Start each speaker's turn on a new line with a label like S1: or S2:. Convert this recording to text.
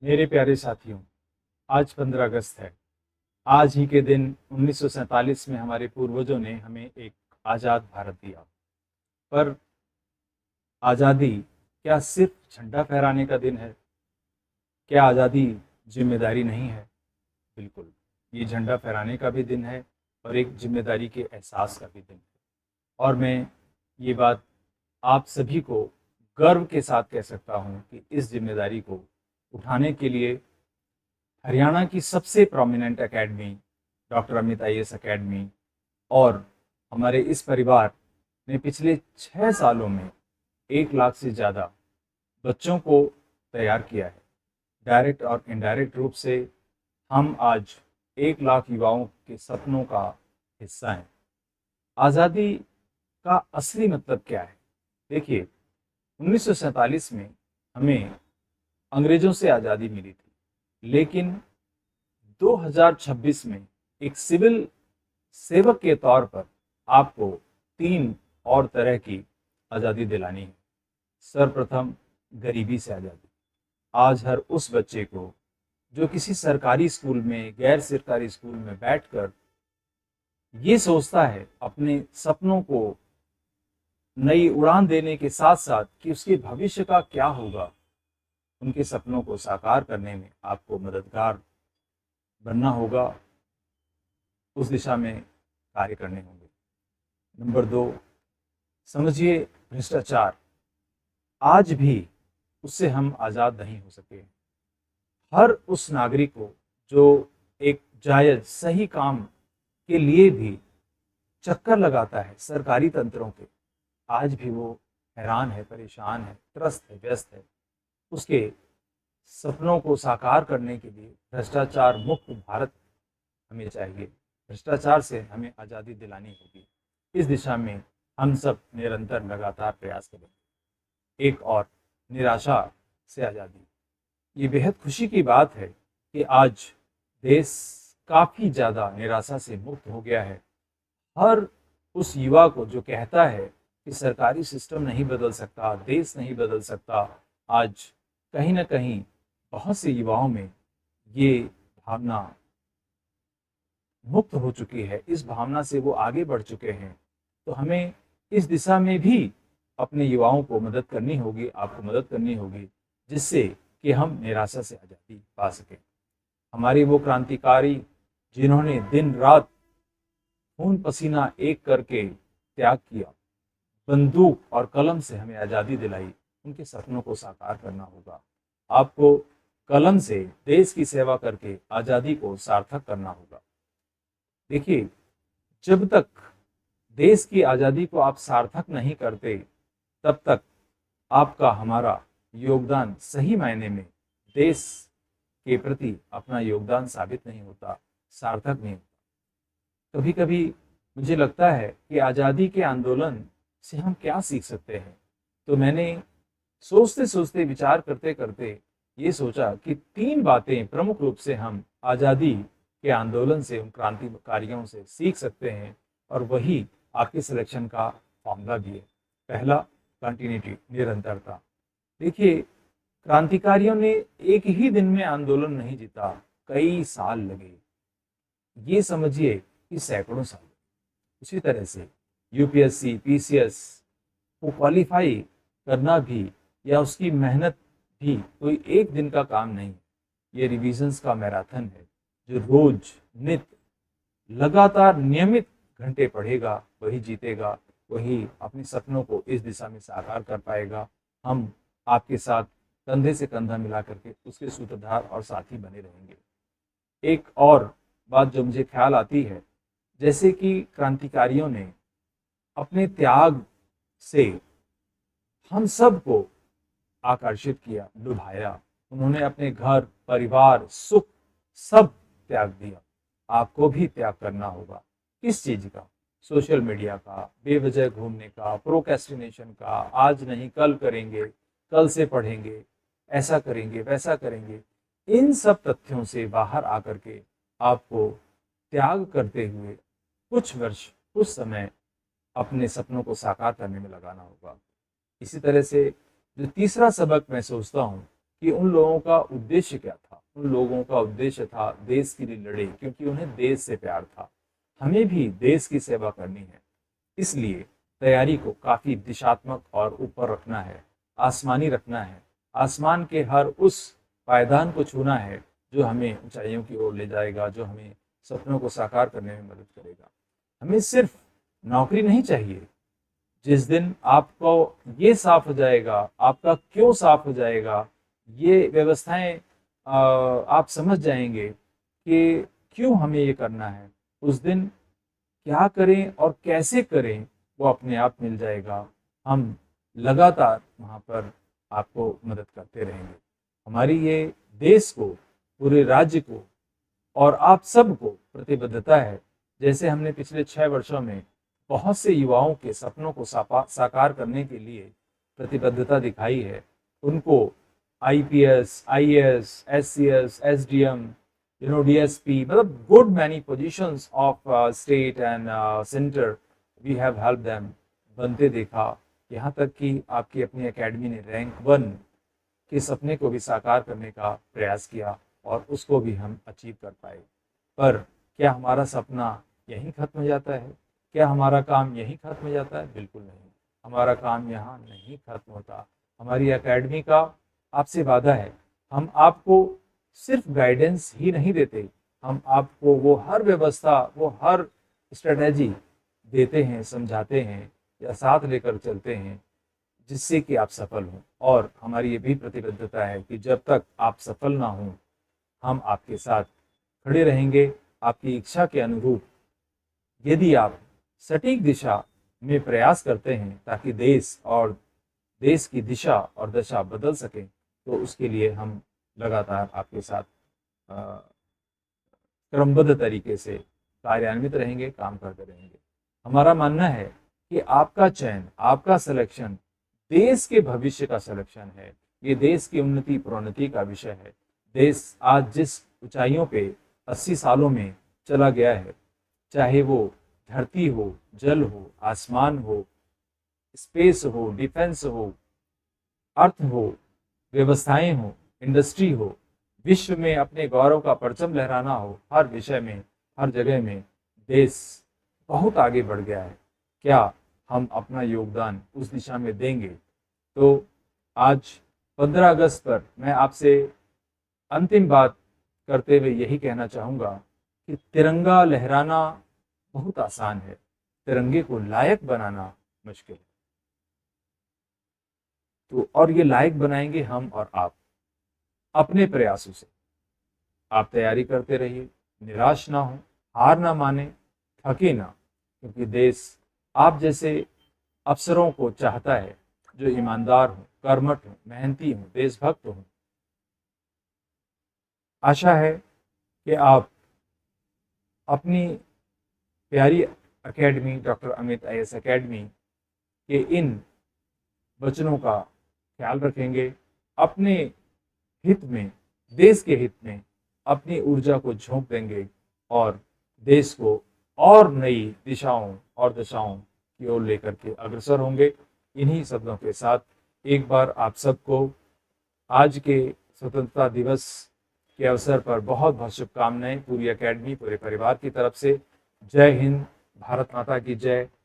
S1: मेरे प्यारे साथियों, आज 15 अगस्त है। आज ही के दिन 1947 में हमारे पूर्वजों ने हमें एक आज़ाद भारत दिया। पर आज़ादी क्या सिर्फ झंडा फहराने का दिन है? क्या आज़ादी जिम्मेदारी नहीं है? बिल्कुल, ये झंडा फहराने का भी दिन है और एक जिम्मेदारी के एहसास का भी दिन है। और मैं ये बात आप सभी को गर्व के साथ कह सकता हूँ कि इस जिम्मेदारी को उठाने के लिए हरियाणा की सबसे prominent academy doctor Amit IAS academy और हमारे इस परिवार ने पिछले 6 सालों में 1 लाख से ज़्यादा बच्चों को तैयार किया है। डायरेक्ट और इनडायरेक्ट रूप से हम आज 1 लाख युवाओं के सपनों का हिस्सा हैं। आज़ादी का असली मतलब क्या है? देखिए, 1947 में हमें अंग्रेजों से आज़ादी मिली थी, लेकिन 2026 में एक सिविल सेवक के तौर पर आपको 3 और तरह की आज़ादी दिलानी है। सर्वप्रथम, गरीबी से आज़ादी। आज हर उस बच्चे को जो किसी सरकारी स्कूल में, गैर सरकारी स्कूल में बैठकर ये सोचता है अपने सपनों को नई उड़ान देने के साथ साथ कि उसके भविष्य का क्या होगा, उनके सपनों को साकार करने में आपको मददगार बनना होगा, उस दिशा में कार्य करने होंगे। नंबर 2, समझिए भ्रष्टाचार। आज भी उससे हम आज़ाद नहीं हो सके। हर उस नागरिक को जो एक जायज़ सही काम के लिए भी चक्कर लगाता है सरकारी तंत्रों के, आज भी वो हैरान है, परेशान है, त्रस्त है, व्यस्त है। उसके सपनों को साकार करने के लिए भ्रष्टाचार मुक्त भारत हमें चाहिए। भ्रष्टाचार से हमें आज़ादी दिलानी होगी। इस दिशा में हम सब निरंतर लगातार प्रयास करेंगे। एक और, निराशा से आज़ादी। ये बेहद खुशी की बात है कि आज देश काफ़ी ज़्यादा निराशा से मुक्त हो गया है। हर उस युवा को जो कहता है कि सरकारी सिस्टम नहीं बदल सकता, देश नहीं बदल सकता, आज कहीं ना कहीं बहुत से युवाओं में ये भावना मुक्त हो चुकी है। इस भावना से वो आगे बढ़ चुके हैं। तो हमें इस दिशा में भी अपने युवाओं को मदद करनी होगी, आपको मदद करनी होगी, जिससे कि हम निराशा से आज़ादी पा सकें। हमारे वो क्रांतिकारी जिन्होंने दिन रात खून पसीना एक करके त्याग किया, बंदूक और कलम से हमें आज़ादी दिलाई, उनके सपनों को साकार करना होगा। आपको कलम से देश की सेवा करके आज़ादी को सार्थक करना होगा। देखिए, जब तक देश की आज़ादी को आप सार्थक नहीं करते, तब तक आपका हमारा योगदान सही मायने में देश के प्रति अपना योगदान साबित नहीं होता, सार्थक नहीं होता। कभी कभी मुझे लगता है कि आज़ादी के आंदोलन से हम क्या सीख सकते हैं। तो मैंने सोचते सोचते, विचार करते करते ये सोचा कि 3 बातें प्रमुख रूप से हम आज़ादी के आंदोलन से, उन क्रांतिकारियों से सीख सकते हैं, और वही आपके सिलेक्शन का फॉर्मूला भी है। पहला, कंटिन्यूटी, निरंतरता। देखिए, क्रांतिकारियों ने एक ही दिन में आंदोलन नहीं जीता, कई साल लगे। ये समझिए कि सैकड़ों साल। उसी तरह से यूपीएससी, पीसीएस को क्वालिफाई करना भी, या उसकी मेहनत भी कोई एक दिन का काम नहीं। ये रिविजन्स का मैराथन है, जो रोज नित्य लगातार नियमित घंटे पढ़ेगा वही जीतेगा, वही अपने सपनों को इस दिशा में साकार कर पाएगा। हम आपके साथ कंधे से कंधा मिला करके उसके सूत्रधार और साथी बने रहेंगे। एक और बात जो मुझे ख्याल आती है, जैसे कि क्रांतिकारियों ने अपने त्याग से हम सबको आकर्षित किया, लुभाया। उन्होंने अपने घर, परिवार, सुख सब त्याग दिया। आपको भी त्याग करना होगा। किस चीज का? सोशल मीडिया का, बेवजह घूमने का, प्रोक्रेस्टिनेशन का, आज नहीं कल करेंगे, कल से पढ़ेंगे, ऐसा करेंगे, वैसा करेंगे। इन सब तथ्यों से बाहर आकर के आपको त्याग करते हुए कुछ वर्ष, कुछ समय अपने सपनों को साकार करने में लगाना होगा। इसी तरह से जो तीसरा सबक मैं सोचता हूँ कि उन लोगों का उद्देश्य क्या था। उन लोगों का उद्देश्य था देश के लिए लड़े, क्योंकि उन्हें देश से प्यार था। हमें भी देश की सेवा करनी है, इसलिए तैयारी को काफ़ी दिशात्मक और ऊपर रखना है, आसमानी रखना है। आसमान के हर उस पायदान को छूना है जो हमें ऊंचाइयों की ओर ले जाएगा, जो हमें सपनों को साकार करने में मदद करेगा। हमें सिर्फ नौकरी नहीं चाहिए। जिस दिन आपको ये साफ हो जाएगा, आपका क्यों साफ हो जाएगा, ये व्यवस्थाएं आप समझ जाएंगे कि क्यों हमें ये करना है, उस दिन क्या करें और कैसे करें वो अपने आप मिल जाएगा। हम लगातार वहाँ पर आपको मदद करते रहेंगे। हमारी ये देश को, पूरे राज्य को और आप सबको प्रतिबद्धता है। जैसे हमने पिछले 6 वर्षों में बहुत से युवाओं के सपनों को साकार करने के लिए प्रतिबद्धता दिखाई है, उनको IPS, IAS, SCS, SDM, DSP, मतलब good many positions of state and centre, we have help them बनते देखा। यहाँ तक कि आपकी अपनी एकेडमी ने रैंक 1 के सपने को भी साकार करने का प्रयास किया और उसको भी हम अचीव कर पाए। पर क्या हमारा सपना यहीं खत्म हो जाता है? क्या हमारा काम यहीं खत्म हो जाता है? बिल्कुल नहीं, हमारा काम यहाँ नहीं खत्म होता। हमारी एकेडमी का आपसे वादा है, हम आपको सिर्फ गाइडेंस ही नहीं देते, हम आपको वो हर व्यवस्था, वो हर स्ट्रेटेजी देते हैं, समझाते हैं या साथ लेकर चलते हैं जिससे कि आप सफल हों। और हमारी ये भी प्रतिबद्धता है कि जब तक आप सफल ना हों, हम आपके साथ खड़े रहेंगे आपकी इच्छा के अनुरूप। यदि आप सटीक दिशा में प्रयास करते हैं ताकि देश की दिशा और दशा बदल सके, तो उसके लिए हम लगातार आपके साथ क्रमबद्ध तरीके से कार्यान्वित रहेंगे, काम करते रहेंगे। हमारा मानना है कि आपका चयन, आपका सिलेक्शन देश के भविष्य का सिलेक्शन है। ये देश की उन्नति प्रोन्नति का विषय है। देश आज जिस ऊंचाइयों पे 80 सालों में चला गया है, चाहे वो धरती हो, जल हो, आसमान हो, स्पेस हो, डिफेंस हो, अर्थ हो, व्यवस्थाएं हो, इंडस्ट्री हो, विश्व में अपने गौरव का परचम लहराना हो, हर विषय में, हर जगह में देश बहुत आगे बढ़ गया है। क्या हम अपना योगदान उस दिशा में देंगे? तो आज 15 अगस्त पर मैं आपसे अंतिम बात करते हुए यही कहना चाहूँगा कि तिरंगा लहराना बहुत आसान है, तिरंगे को लायक बनाना मुश्किल है। तो और ये लायक बनाएंगे हम और आप अपने प्रयासों से। आप तैयारी करते रहिए, निराश ना हो, हार ना माने, थके ना, क्योंकि देश आप जैसे अफसरों को चाहता है जो ईमानदार हो, कर्मठ हो, मेहनती हो, देशभक्त हो। आशा है कि आप अपनी प्यारी academy doctor Amit IAS academy के इन वचनों का ख्याल रखेंगे, अपने हित में, देश के हित में अपनी ऊर्जा को झोंक देंगे और देश को और नई दिशाओं और दशाओं की ओर लेकर के अग्रसर होंगे। इन्हीं शब्दों के साथ एक बार आप सबको आज के स्वतंत्रता दिवस के अवसर पर बहुत बहुत शुभकामनाएं पूरी एकेडमी, पूरे परिवार की तरफ से। जय हिंद, भारत माता की जय,